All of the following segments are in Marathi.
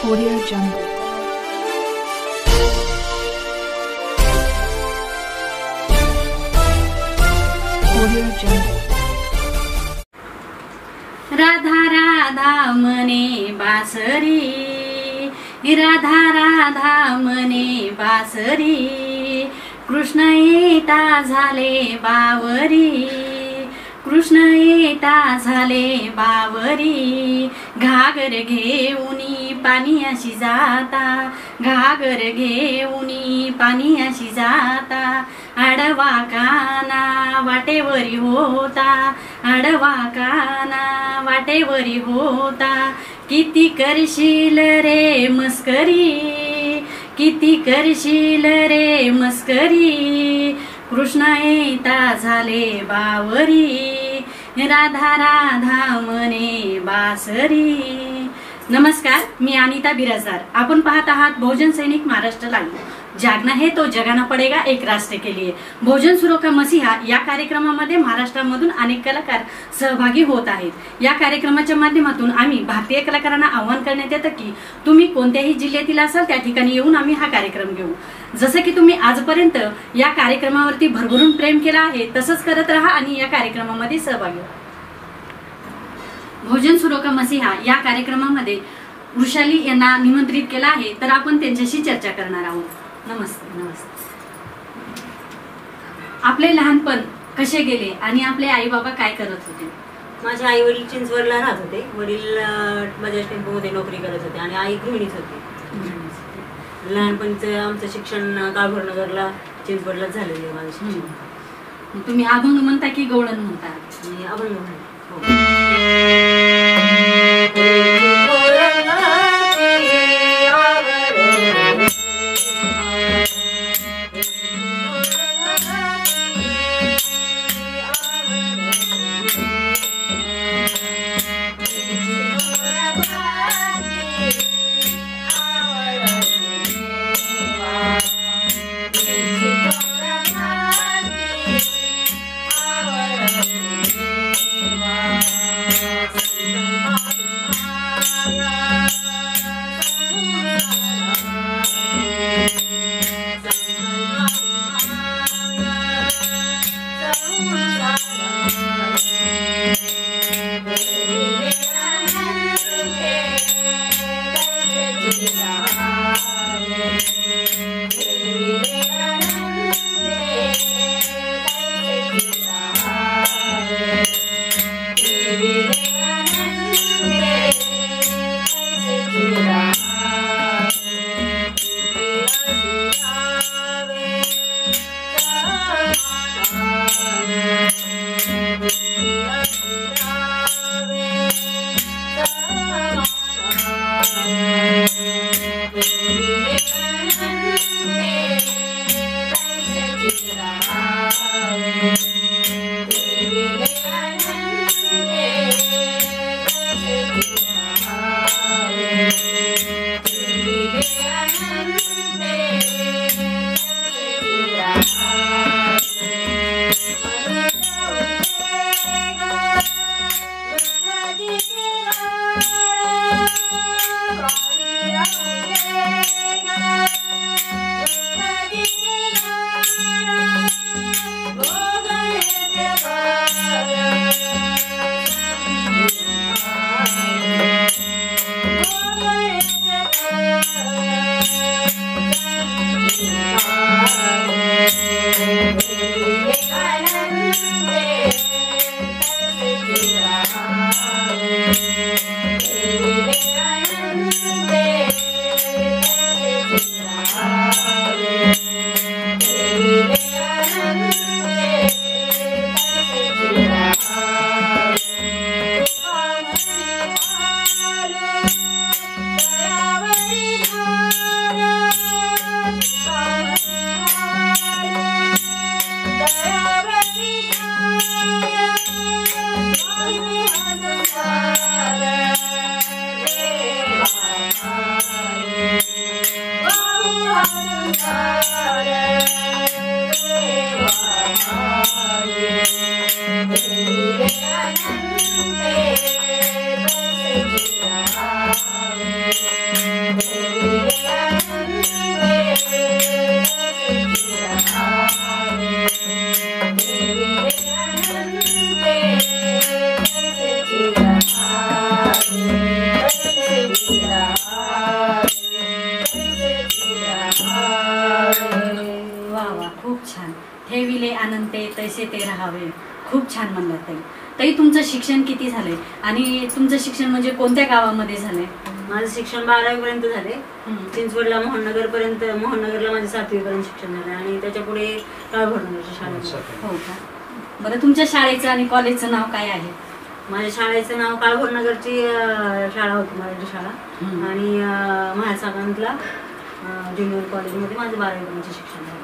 Audio Jungle. Audio Jungle. Radha Radha मने बासरी, राधा राधा मने बासरी, कृष्ण येता झाले बावरी, कृष्ण येता झाले बावरी, घागर घेऊनी पाणी अशी जाता, घागर घेऊनी पाणी अशी जाता, आडवा काना वाटेवरी होता, आडवा काना वाटेवरी होता, किती करशील रे मस्करी, किती करशील रे मस्करी, कृष्ण येता झाले बावरी, राधा राधा मने बासरी. नमस्कार, मी अनिता बिराजदार. आपण पाहत आहात बहुजन सैनिक महाराष्ट्र लाईव्ह. जागना है तो जगाना पडेगा एक राष्ट्र के लिए. बहुजन सुरो का मसीहा या कार्यक्रमामध्ये महाराष्ट्रामधून अनेक कलाकार सहभागी होत आहेत. या कार्यक्रमाच्या माध्यमातून आम्ही भारतीय कलाकारांना आवाहन करण्यात येतं की तुम्ही कोणत्याही जिल्ह्यातील असाल त्या ठिकाणी येऊन आम्ही हा कार्यक्रम घेऊ. जसं की तुम्ही आजपर्यंत या कार्यक्रमावरती भरभरून प्रेम केलं आहे तसंच करत राहा आणि या कार्यक्रमामध्ये सहभागी व्हा. बहुजन सुरो का मसीहा या कार्यक्रमामध्ये वृषाली यांना निमंत्रित केलं आहे, तर आपण त्यांच्याशी चर्चा करणार आहोत. नमस्ते. नमस्ते. आपले लहानपण कसे गेले आणि आपले आई बाबा काय करत होते? माझे आई वडील चिंचवडला राहत होते. वडील माझ्या टेम्पोमध्ये नोकरी करत होते आणि आई गृहिणीच होती. लहानपणीचं आमचं शिक्षण काळभोरनगरला चिंचवडला झालेलं आहे माझं शिक्षण. तुम्ही अभंग म्हणता की गवळण म्हणता? मी अभंग म्हणते. ठेविले अनंते तैसे ते राहावे. खूप छान म्हणलात ताई. ताई तुमचं शिक्षण किती झालंय आणि तुमचं शिक्षण म्हणजे कोणत्या गावामध्ये झालंय? माझं शिक्षण 12वी पर्यंत झाले. चिंचवडला मोहननगरला माझे 7वी पर्यंत शिक्षण झालं आणि त्याच्या पुढे काळभोरनगरच्या शाळेत. हो का. बरं तुमच्या शाळेचं आणि कॉलेजचं नाव काय आहे? माझ्या शाळेचं नाव काळभोरनगरची शाळा होती, मराठी शाळा. आणि महासागांतला ज्युनियर कॉलेजमध्ये माझं 12वी पर्यंत शिक्षण झालं.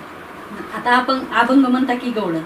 आता आपण अभंग म्हणता की गवळण?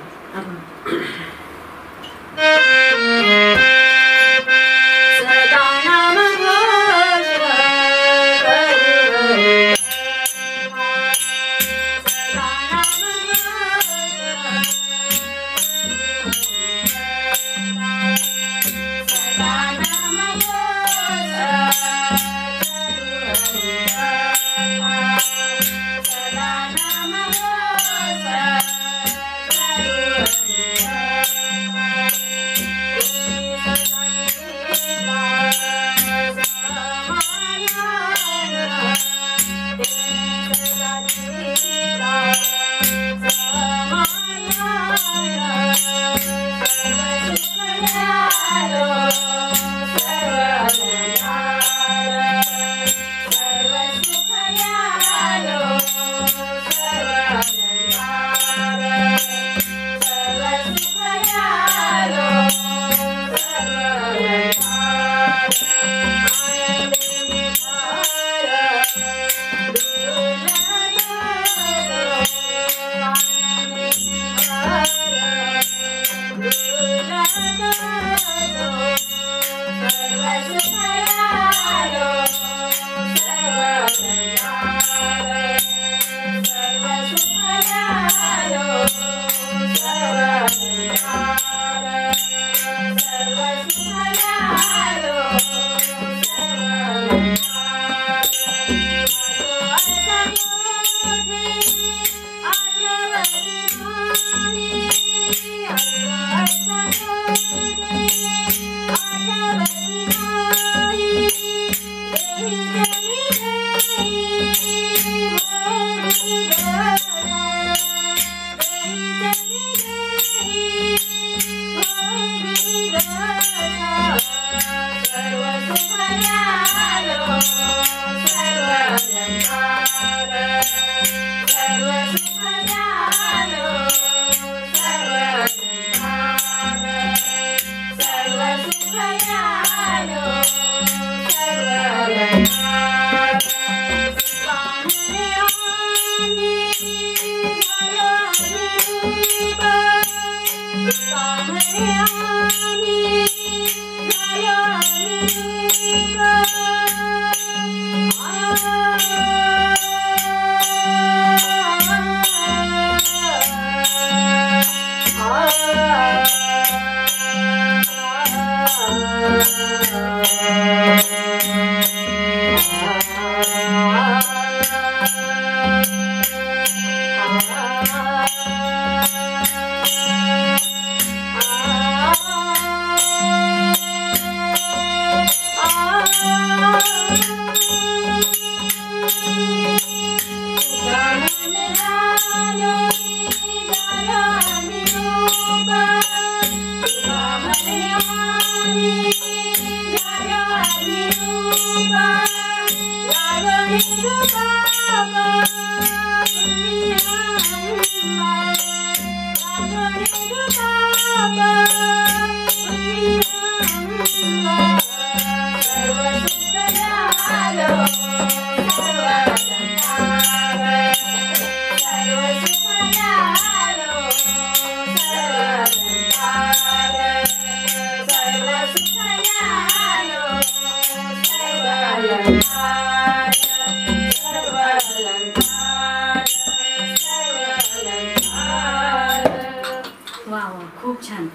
खूप छान.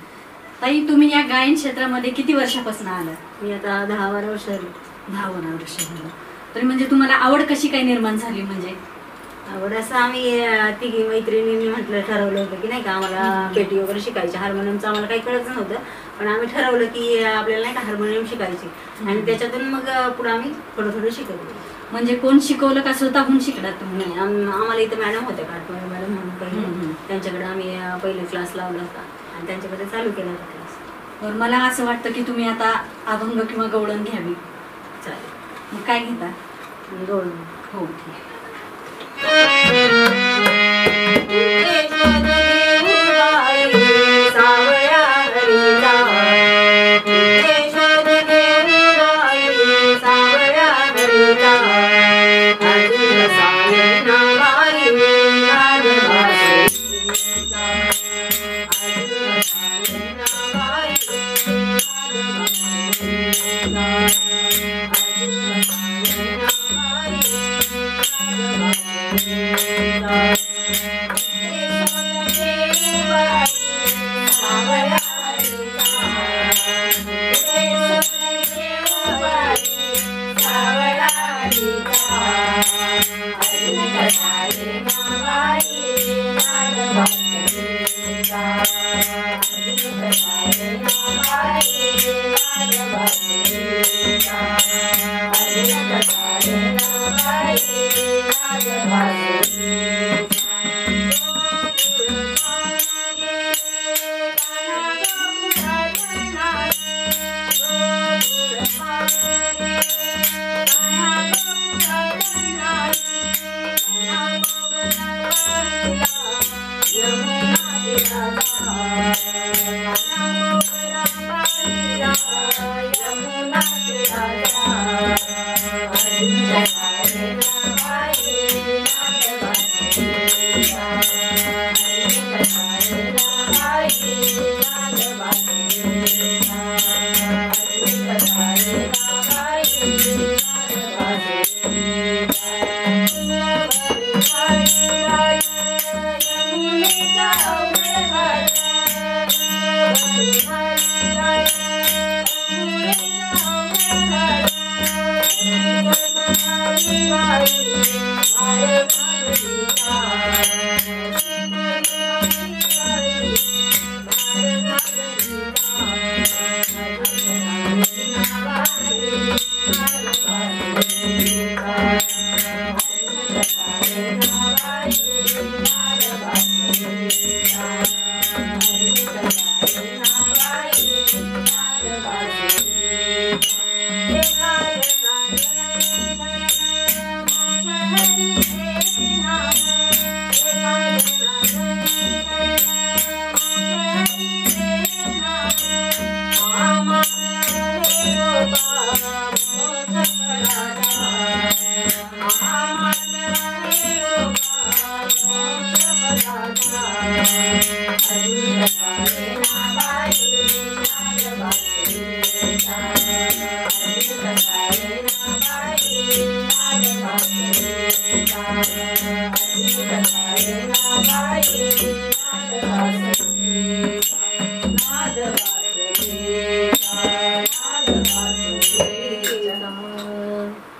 ताई तुम्ही या गायन क्षेत्रामध्ये किती वर्षापासून आला? मी आता 10-12 वर्ष झाली. 10-12 वर्ष झालं. तरी म्हणजे तुम्हाला आवड कशी काय निर्माण झाली? म्हणजे आवड असं आम्ही तिघी मैत्रिणींनी म्हटलं ठरवलं होतं की नाही का आम्हाला पेटी वगैरे शिकायची. हार्मोनियमचं आम्हाला काही कळत नव्हतं, पण आम्ही ठरवलं की आपल्याला नाही का हार्मोनियम शिकायची आणि त्याच्यातून मग पुढे आम्ही थोडं थोडं शिकवलं. म्हणजे कोण शिकवलं का स्वतःहून शिकला तुम्ही? नाही, आम्हाला इथं मॅडम होत्या काटमारे मॅडम म्हणून पहिले, त्यांच्याकडे आम्ही पहिले क्लास लावला होता आणि त्यांच्याकडे चालू केला होता क्लास. तर मला असं वाटतं की तुम्ही आता अभंग किंवा गवळण घ्यावी. चालेल. मग काय घेता? गवळण. हो ठीक आहे.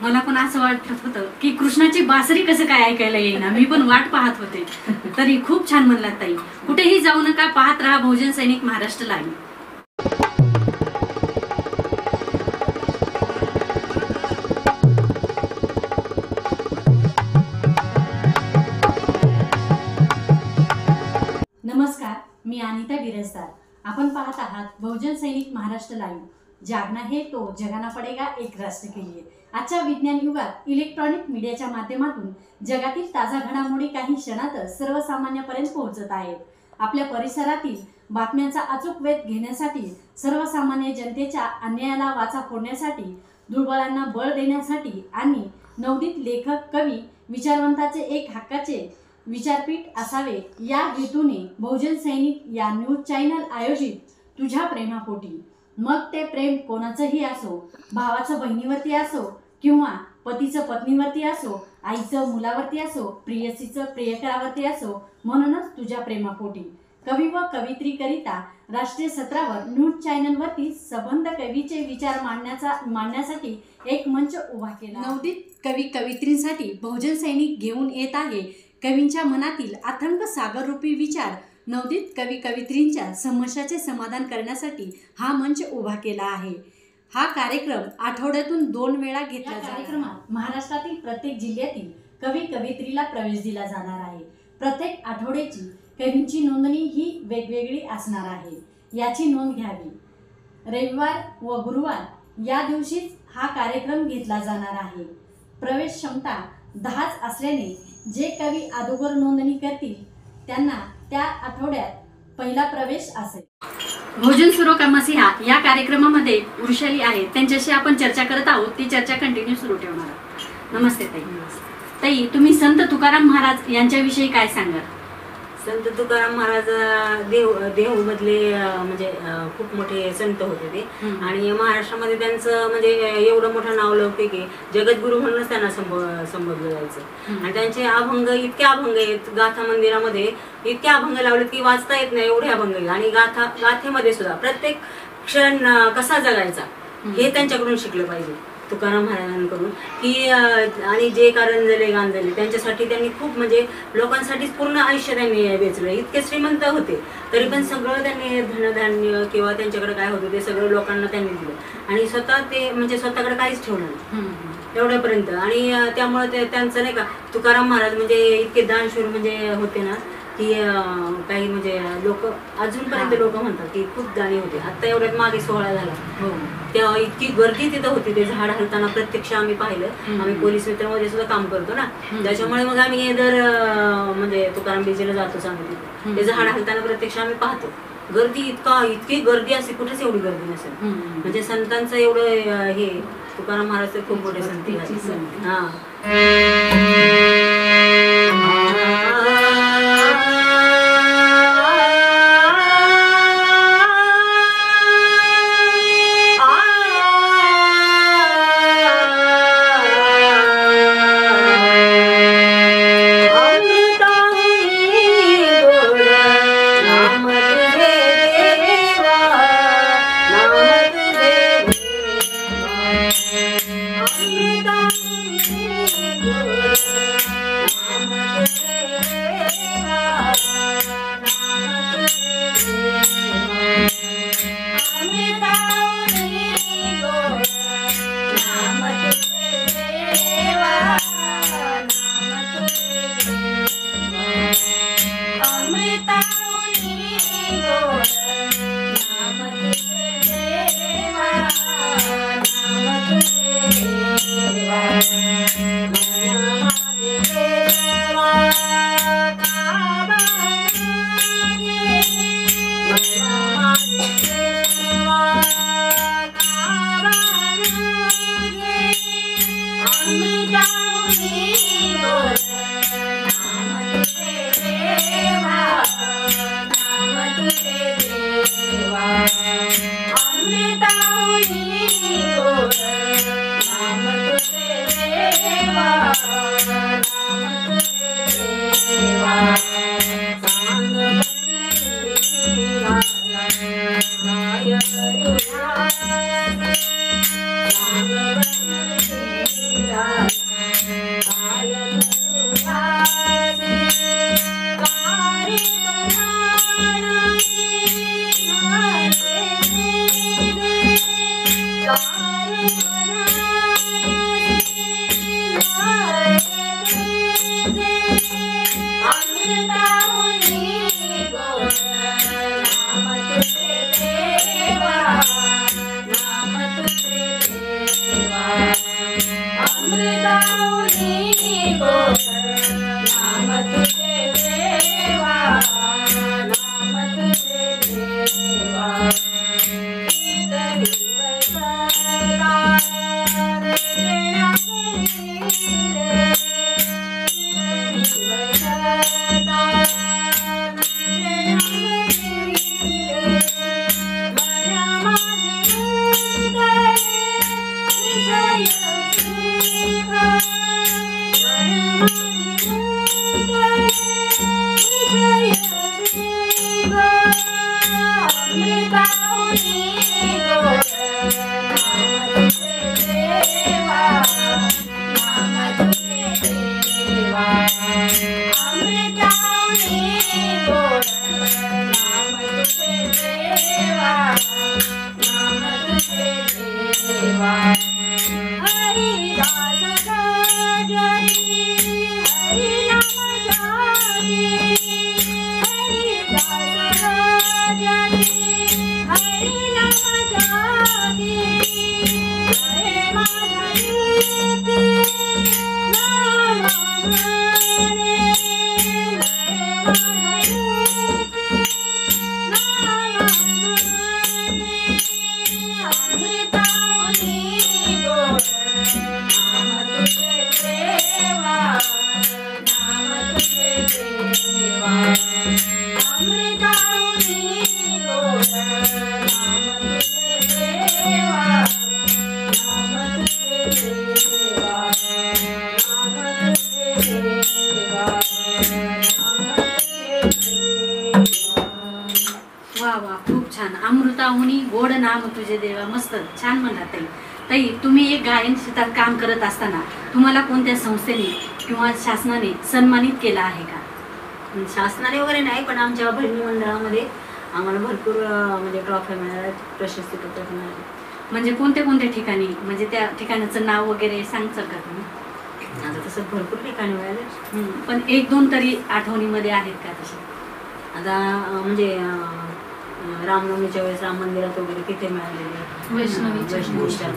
मला पण असं वाटत होतं की कृष्णाची बासरी कसं काय ऐकायला येईना, मी पण वाट पाहत होते. तरी खूप छान म्हणलात ताई. कुठेही जाऊ नका, पाहत राहा बहुजन सैनिक महाराष्ट्र लाईव्ह. नमस्कार, मी अनिता बिरजदार. आपण पाहत आहात बहुजन सैनिक महाराष्ट्र लाईव्ह. जागना है तो जगाना पडेगा एक राष्ट्र के लिए. आजच्या विज्ञान युगात इलेक्ट्रॉनिक मीडियाच्या माध्यमातून जगातील ताजा घडामोडी काही क्षणातच सर्वसामान्यापर्यंत पोहोचत आहेत. आपल्या परिसरातील बातम्यांचा अचूक वेध घेण्यासाठी, सर्वसामान्य जनतेच्या अन्यायाला वाचा फोडण्यासाठी, दुर्बलांना बळ देण्यासाठी आणि नवोदित लेखक, कवी, विचारवंताचे एक हक्काचे विचारपीठ असावे या हेतूने बहुजन सैनिक या न्यूज चॅनल आयोजित तुझ्या प्रेमापोटी. मग ते प्रेम कोणाचंही असो, भावाचं बहिणीवरती असो किंवा पतीचं पत्नीवरती असो, आईचं मुलावरती असो, प्रियसीचं प्रियकरावरती असो, म्हणूनच तुझ्या प्रेमापोटी. कवी व कवित्रीकरिता राष्ट्रीय स्तरावर न्यूज चॅनलवरती सबंध कवीचे विचार मांडण्यासाठी एक मंच उभा केला. नवोदित कवी कवयित्रींसाठी बहुजन सैनिक घेऊन येत आहे कवींच्या मनातील अथंग सागररूपी विचार. नवोदित कवी कवयित्रींच्या समस्याचे समाधान करण्यासाठी हा मंच उभा केला आहे. हा कार्यक्रम आठवड्यातून 2 वेळा घेतला जातो. कार्यक्रमात महाराष्ट्रातील प्रत्येक जिल्ह्यातील कवी कवयित्रीला प्रवेश दिला जाणार आहे. प्रत्येक आठवड्याची कवींची नोंदणी ही वेगवेगळी असणार आहे, याची नोंद घ्यावी. रविवार व गुरुवार या दिवशीच हा कार्यक्रम घेतला जाणार आहे. प्रवेश क्षमता 10च असल्याने जे कवी अगोदर नोंदणी करतील त्यांना त्या आठवड्यात पहिला प्रवेश असेल. भोजन सुरो का मसीहा या कार्यक्रमामध्ये वृषाली आहेत, त्यांच्याशी आपण चर्चा करत आहोत. ती चर्चा कंटिन्यू सुरू ठेवणार आहोत. नमस्ते ताई. ताई, तुम्ही संत तुकाराम महाराज यांच्याविषयी काय सांगाल? संत तुकाराम महाराज देहूमधले म्हणजे खूप मोठे संत होते ते. आणि महाराष्ट्रामध्ये त्यांचं म्हणजे एवढं मोठं नाव लौकिक आहे, जगद्गुरु म्हणूनच त्यांना संबोधलं जायचं. आणि त्यांचे अभंग इतके अभंग आहेत, गाथा मंदिरामध्ये इतके अभंग लावलेत की वाचता येत नाही एवढे अभंग आहेत. आणि गाथेमध्ये सुद्धा प्रत्येक क्षण कसा जगायचा हे त्यांच्याकडून शिकलं पाहिजे, तुकाराम महाराजांकडून. की आणि जे कारंजले गांजले त्यांच्यासाठी त्यांनी खूप म्हणजे लोकांसाठीच पूर्ण आयुष्य त्यांनी वेचलं. इतके श्रीमंत होते तरी पण सगळं त्यांनी धनधान्य किंवा त्यांच्याकडे काय होतं ते सगळं लोकांना त्यांनी दिलं आणि स्वतः ते म्हणजे स्वतःकडे काहीच ठेवलं नाही एवढ्यापर्यंत. आणि त्यामुळे त्यांचं नाही का तुकाराम महाराज म्हणजे इतके दानशूर म्हणजे होते ना की काही म्हणजे लोक अजूनपर्यंत लोक म्हणतात की खूप दानी होते. आता एवढ्यात मागे 16 झाला तेव्हा इतकी गर्दी तिथं होती. ते झाड हलताना प्रत्यक्ष आम्ही पाहिलं. आम्ही पोलीस मित्रामध्ये सुद्धा काम करतो ना, त्याच्यामुळे मग आम्ही दर म्हणजे तुकाराम बीजेला जातो सांगतो. ते झाड हलताना प्रत्यक्ष आम्ही पाहतो. गर्दी इतकी गर्दी असते, कुठेच एवढी गर्दी नसेल. म्हणजे संतांचं एवढं हे तुकाराम महाराज तर खूप मोठे संत आहेत. हा नाम तुझे देवा. मस्त छान म्हणतात ताई. ताई तुम्ही एक गायन क्षेत्रात काम करत असताना तुम्हाला कोणत्या संस्थेने किंवा शासनाने सन्मानित केलं आहे का? शासनाने वगैरे नाही, पण आमच्या भजनी मंडळामध्ये आम्हाला भरपूर म्हणजे ट्रॉफ्या मिळाल्या, प्रशस्तीपत्रक मिळाले. म्हणजे कोणत्या कोणत्या ठिकाणी, म्हणजे त्या ठिकाणाचं नाव वगैरे सांगचाल का तुम्ही? आता तसं भरपूर ठिकाणी मिळाले, पण एक दोन तरी आठवणीमध्ये आहेत का तसे? आता म्हणजे रामनवमीच्या वेळेस राम मंदिरात वगैरे तिथे मिळालेले, वैष्णवीच्या.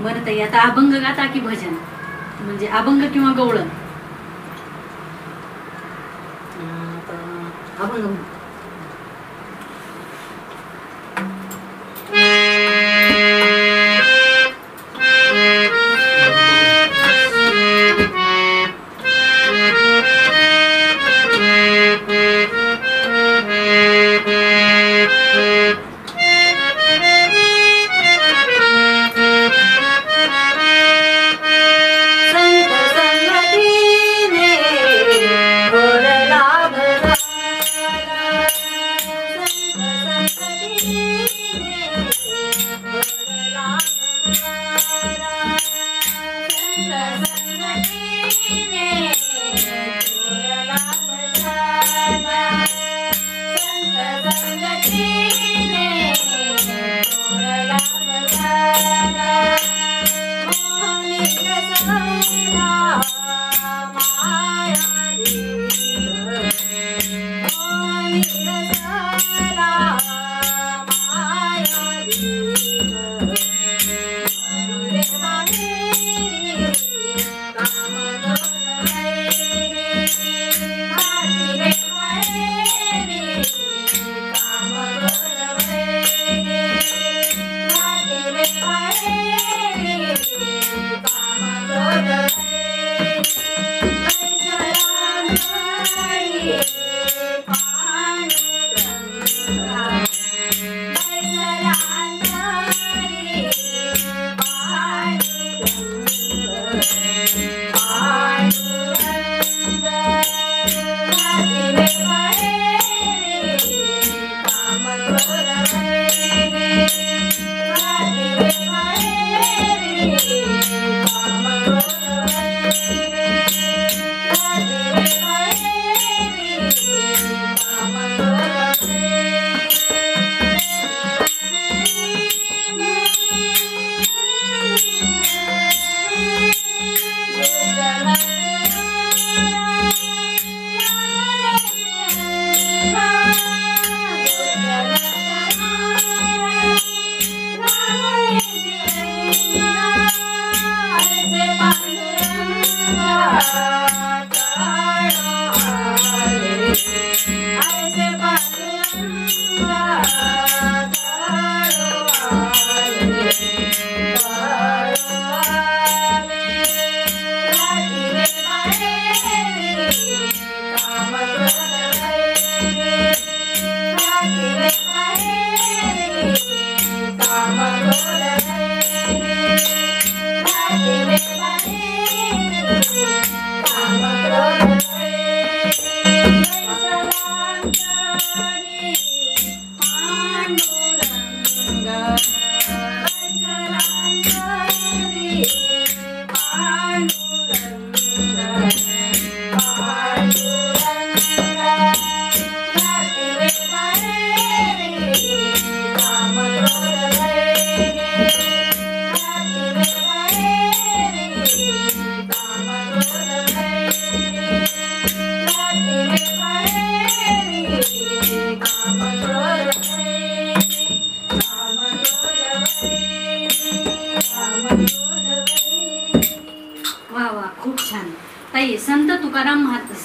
बरं ताई, आता अभंग गाता की भजन, म्हणजे अभंग किंवा गवळण? अभंग.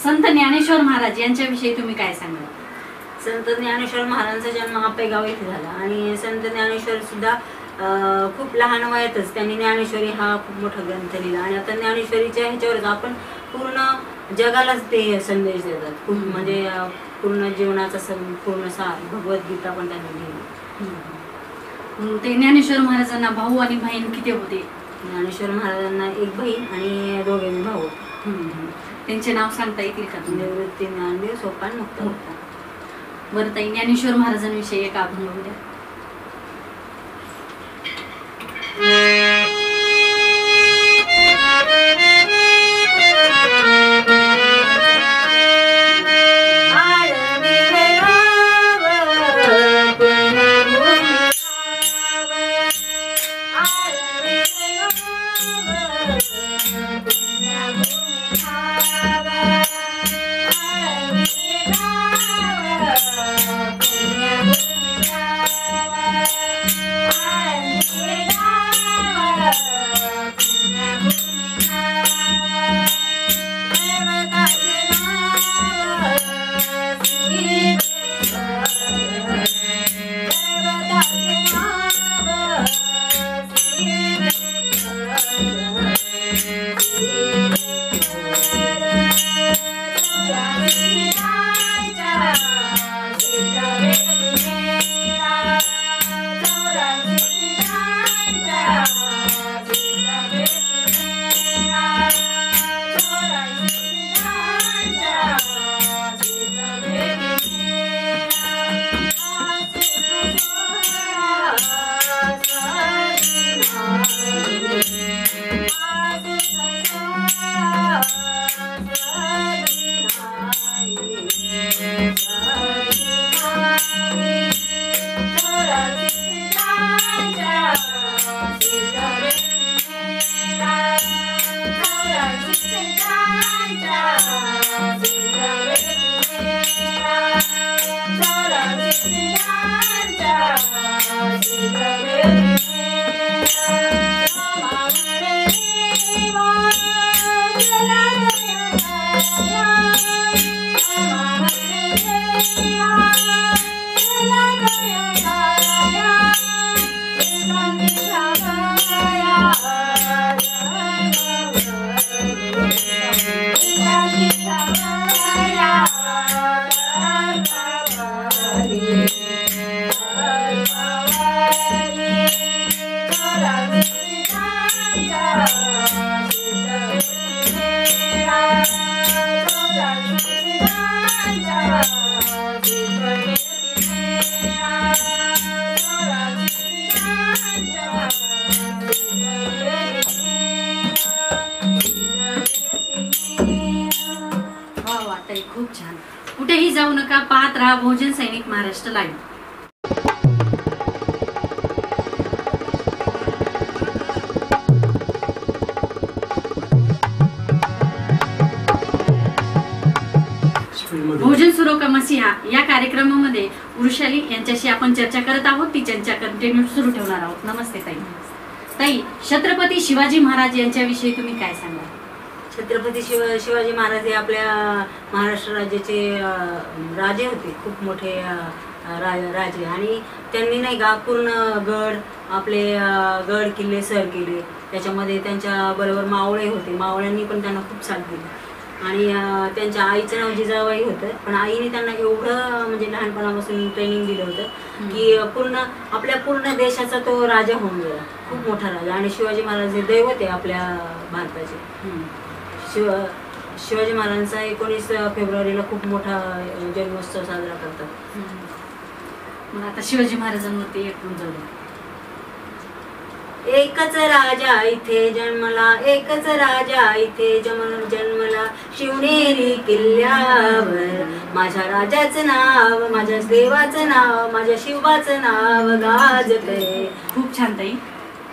संत ज्ञानेश्वर महाराज यांच्याविषयी तुम्ही काय सांगाल? संत ज्ञानेश्वर महाराजांचा जन्म आपेगाव येथे झाला आणि संत ज्ञानेश्वर सुद्धा खूप लहान वयातच त्यांनी ज्ञानेश्वरी हा खूप मोठा ग्रंथ लिहिला आणि आता ज्ञानेश्वरीच्या ह्याच्यावरच आपण पूर्ण जगालाच ते संदेश देतात. खूप म्हणजे पूर्ण जीवनाचा पूर्ण सार भगवद्गीता पण त्यांनी लिहिली. ते ज्ञानेश्वर महाराजांना भाऊ आणि बहीण किती होते? ज्ञानेश्वर महाराजांना एक बहीण आणि दोघे भाऊ. त्यांचे नाव सांगता येतील का? निवृत्ती, ज्ञानदेव, सोपान, मुक्त. बरं ताई, ज्ञानेश्वर महाराजांविषयी एक अभंग उद्या. खूप छान. कुठेही जाऊ नका, पाहत राहा बहुजन सैनिक महाराष्ट्र लाईव्ह. बहुजन सुरो का मसीहा या कार्यक्रमामध्ये वृषाली यांच्याशी आपण चर्चा करत आहोत. ती चर्चा कंटिन्यू सुरू ठेवणार आहोत. नमस्ते ताई. ताई, छत्रपती शिवाजी महाराज यांच्याविषयी तुम्ही काय सांगाल? छत्रपती शिवाजी महाराज हे आपल्या महाराष्ट्र राज्याचे राजे होते, खूप मोठे राजे. आणि त्यांनी नाही का पूर्ण गड आपले गड किल्ले सर केले. त्याच्यामध्ये त्यांच्या बरोबर मावळे होते, मावळ्यांनी पण त्यांना खूप साथ दिली. आणि त्यांच्या आईचं नाव जिजाबाई होतं, पण आईने त्यांना एवढं म्हणजे लहानपणापासून ट्रेनिंग दिलं होतं की आपल्या पूर्ण देशाचा तो राजा होऊन गेला, खूप मोठा राजा. आणि शिवाजी महाराज हे दैवत आहे आपल्या भारताचे. शिवाजी महाराजांचा 19 फेब्रुवारीला खूप मोठा जन्मोत्सव साजरा करतात. मग आता शिवाजी महाराजांवरती एक जाऊ. एकच राजा इथे जन्मला, एकच राजा इथे जन्मला, शिवनेरी किल्ल्यावर माझ्या राजाचं नाव, माझ्या देवाचं नाव, माझ्या शिवाचं नाव गाजतंय. खूप छान ताई.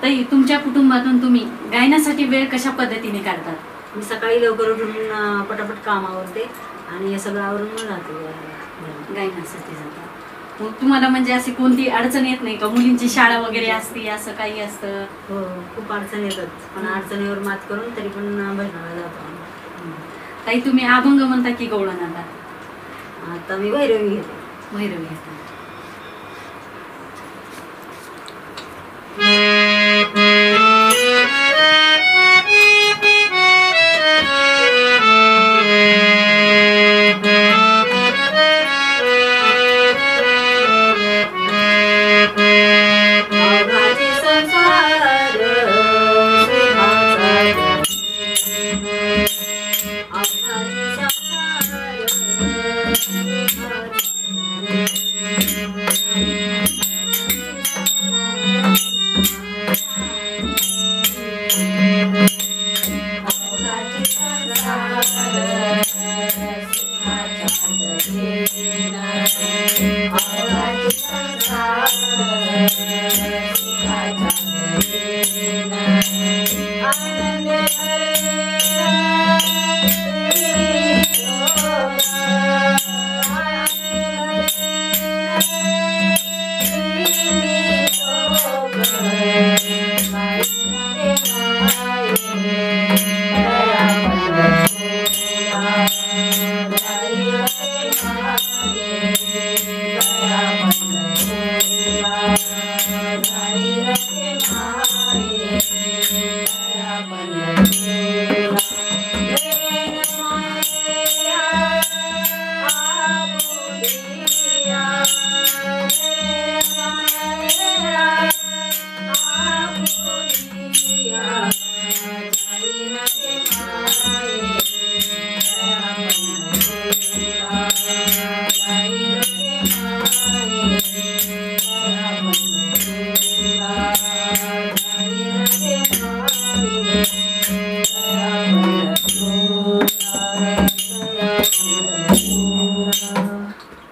ताई, तुमच्या कुटुंबातून तुम्ही गायनासाठी वेळ कशा पद्धतीने काढतात? मी सकाळी लवकर उठून पटापट काम आवरते आणि हे सगळं आवरून मग राहते गायनासाठी जातात. मग तुम्हाला म्हणजे अशी कोणती अडचण येत नाही का? मुलींची शाळा वगैरे असते, असं काही असतं? हो, खूप अडचण येतात, पण अडचणीवर मात करून तरी पण भजनाला जातो. ताई, तुम्ही अभंग म्हणता की गवळण? आता मी भैरवी घेते. भैरवी घेते.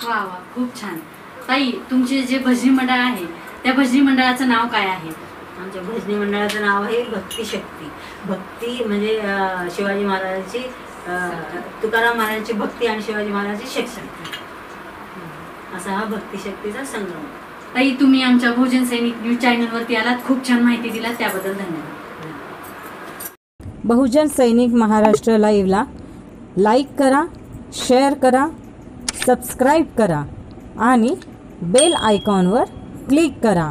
वा वा, खूप छान. ताई, तुमचे जे भजनी मंडळ आहे त्या भजनी मंडळाचं नाव काय आहे? आमच्या भजनी मंडळाचं नाव आहे भक्ती शक्ती. भक्ती म्हणजे शिवाजी महाराजांची, तुकाराम महाराजांची भक्ती आणि शिवाजी महाराजांची शक्ती, असा हा भक्ती शक्तीचा संगम. ताई, तुम्ही आमच्या भोजन सैनिक न्यूज चॅनलवरती आलात, खूप छान माहिती दिला, त्याबद्दल धन्यवाद. बहुजन सैनिक महाराष्ट्र लाईव्हला लाईक करा, शेअर करा, सबस्क्राईब करा आणि बेल आयकॉनवर क्लिक करा.